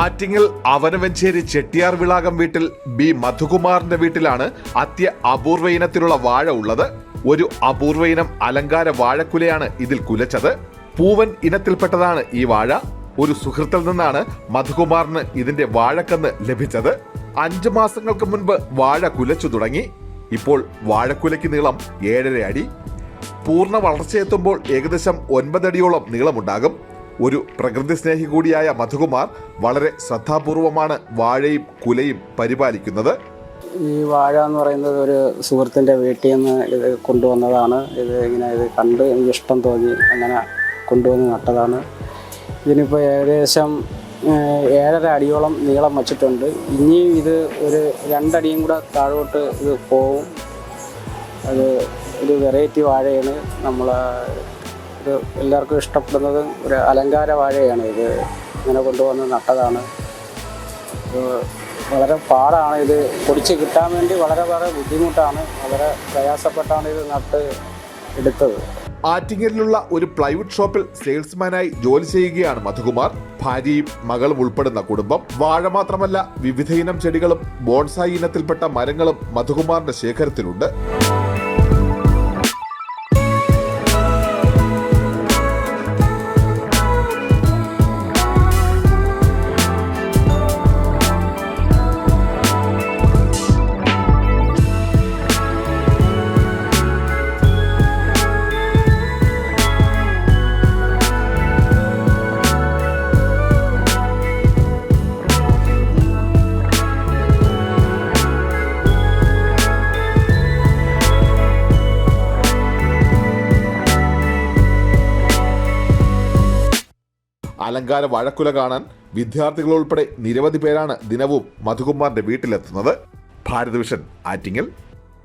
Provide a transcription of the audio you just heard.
ആറ്റിങ്ങൽ അവനവഞ്ചേരി ചെട്ടിയാർ വിളാകം വീട്ടിൽ ബി മധുകുമാറിന്റെ വീട്ടിലാണ് അപൂർവ ഇനത്തിലുള്ള വാഴ ഉള്ളത്. ഒരു അപൂർവ ഇനം അലങ്കാര വാഴക്കുലയാണ് ഇതിൽ കുലച്ചത്. പൂവൻ ഇനത്തിൽപ്പെട്ടതാണ് ഈ വാഴ. ഒരു സുഹൃത്തിൽ നിന്നാണ് മധുകുമാറിന് ഇതിന്റെ വാഴക്കന്ന് ലഭിച്ചത്. 5 മാസങ്ങൾക്ക് മുൻപ് വാഴ കുലച്ചു തുടങ്ങി. ഇപ്പോൾ വാഴക്കുലയ്ക്ക് നീളം 7.5 അടി. പൂർണ്ണ വളർച്ചയെത്തുമ്പോൾ ഏകദേശം 9 അടിയോളം നീളമുണ്ടാകും. ഒരു പ്രകൃതി സ്നേഹി കൂടിയായ മധുകുമാർ വളരെ ശ്രദ്ധാപൂർവമാണ് വാഴയും കുലയും പരിപാലിക്കുന്നത്. ഈ വാഴ എന്ന് പറയുന്നത് ഒരു സുഹൃത്തിൻ്റെ വീട്ടിൽ നിന്ന് ഇത് കൊണ്ടുവന്നതാണ്. ഇത് കണ്ട് എനിക്ക് ഇഷ്ടം തോന്നി, അങ്ങനെ കൊണ്ടുവന്ന് നട്ടതാണ്. ഇതിനിപ്പോൾ ഏകദേശം 7.5 അടിയോളം നീളം വച്ചിട്ടുണ്ട്. ഇനിയും ഇത് ഒരു 2 അടിയും കൂടെ താഴോട്ട് ഇത് പോവും. അത് ഒരു വെറൈറ്റി വാഴയാണ്. ഇത് എല്ലാവർക്കും ഇഷ്ടപ്പെടുന്നത് ഒരു അലങ്കാര വാഴയാണ്. ഇത് ഇങ്ങനെ കൊണ്ടുവന്ന് നട്ടതാണ്. വളരെ പാടാണ്. ഇത് പൊടിച്ച് കിട്ടാൻ വേണ്ടി വളരെ ബുദ്ധിമുട്ടാണ്. വളരെ പ്രയാസപ്പെട്ടാണ് ഇത് നട്ട് എടുത്തത്. ആറ്റിങ്ങലിലുള്ള ഒരു പ്ലൈവുഡ് ഷോപ്പിൽ സെയിൽസ്മാനായി ജോലി ചെയ്യുകയാണ് മധുകുമാർ. ഭാര്യയും മകളും ഉൾപ്പെടുന്ന കുടുംബം. വാഴ മാത്രമല്ല, വിവിധ ഇനം ചെടികളും ബോൺസായി ഇനത്തിൽപ്പെട്ട മരങ്ങളും മധുകുമാറിന്റെ ശേഖരത്തിലുണ്ട്. അലങ്കാര വാഴക്കുല കാണാൻ വിദ്യാർത്ഥികൾ ഉൾപ്പെടെ നിരവധി പേരാണ് ദിനവും മധുകുമാറിന്റെ വീട്ടിലെത്തുന്നത്. ഭാരത് വിഷൻ, ആറ്റിങ്ങൽ.